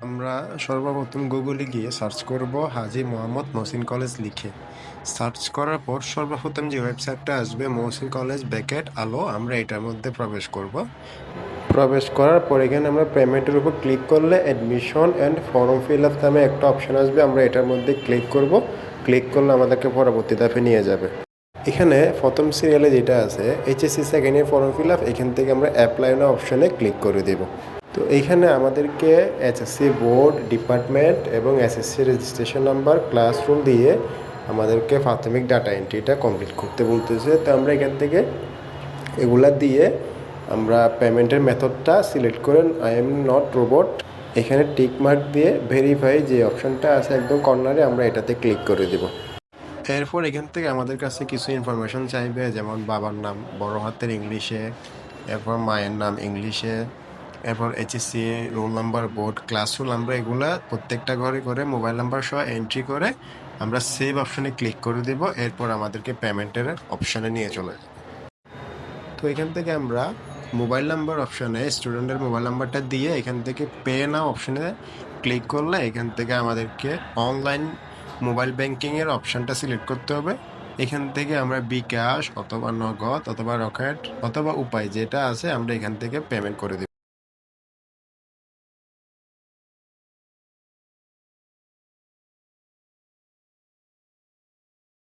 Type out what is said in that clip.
আমরা সর্বপ্রথম গুগলে গিয়ে সার্চ করব হাজী মোহাম্মদ মহসিন কলেজ লিখে। সার্চ করার পর সর্বপ্রথম যে ওয়েবসাইটটা আসবে মহসিন কলেজ ব্র্যাকেট আলো, আমরা এটার মধ্যে প্রবেশ করব। প্রবেশ করার পর এখানে আমরা পেমেন্টের উপর ক্লিক করলে admission and form fill up নামে একটা অপশন আসবে, আমরা এটার মধ্যে ক্লিক করব। ক্লিক করলে আমাদেরকে পরবর্তী ধাপে নিয়ে যাবে। এখানে প্রথম সিরিয়ালে যেটা আছে HSC second year form fill up, এখান থেকে আমরা অ্যাপ্লাই নাও অপশনে ক্লিক করে দেব। তো এইখানে আমাদেরকে এসএসসি বোর্ড, ডিপার্টমেন্ট এবং এসএসসি রেজিস্ট্রেশন নাম্বার, ক্লাসরুম দিয়ে আমাদেরকে প্রাথমিক ডাটা এন্ট্রিটা কমপ্লিট করতে বলতেছে। তো আমরা এখান থেকে এগুলা দিয়ে আমরা পেমেন্টের মেথডটা সিলেক্ট করেন আই এম নট রোবট, এখানে টিক মার্ক দিয়ে ভেরিফাই যে অপশনটা আছে একদম কর্নারে, আমরা এটাতে ক্লিক করে দেব। এরপর এখান থেকে আমাদের কাছে কিছু ইনফরমেশন চাইবে, যেমন বাবার নাম বড় হাতের ইংলিশে, এরপর মায়ের নাম ইংলিশে, এরপর HSC roll number, board, class roll, আমরা এগুলা প্রত্যেকটা ঘরে করে মোবাইল নাম্বার সহ এন্ট্রি করে আমরা সেভ অপশনে ক্লিক করে দেব। এরপর আমাদেরকে পেমেন্টের অপশনে নিয়ে চলে যাবে। তো এখান থেকে আমরা মোবাইল নাম্বার অপশনে স্টুডেন্টের মোবাইল নাম্বারটা দিয়ে এখান থেকে পে নাও অপশনে ক্লিক করলে এখান থেকে আমাদেরকে অনলাইন মোবাইল ব্যাংকিংয়ের অপশানটা সিলেক্ট করতে হবে। এখান থেকে আমরা বিকাশ অথবা নগদ অথবা রকেট অথবা উপায় যেটা আছে আমরা এখান থেকে পেমেন্ট করে দেব।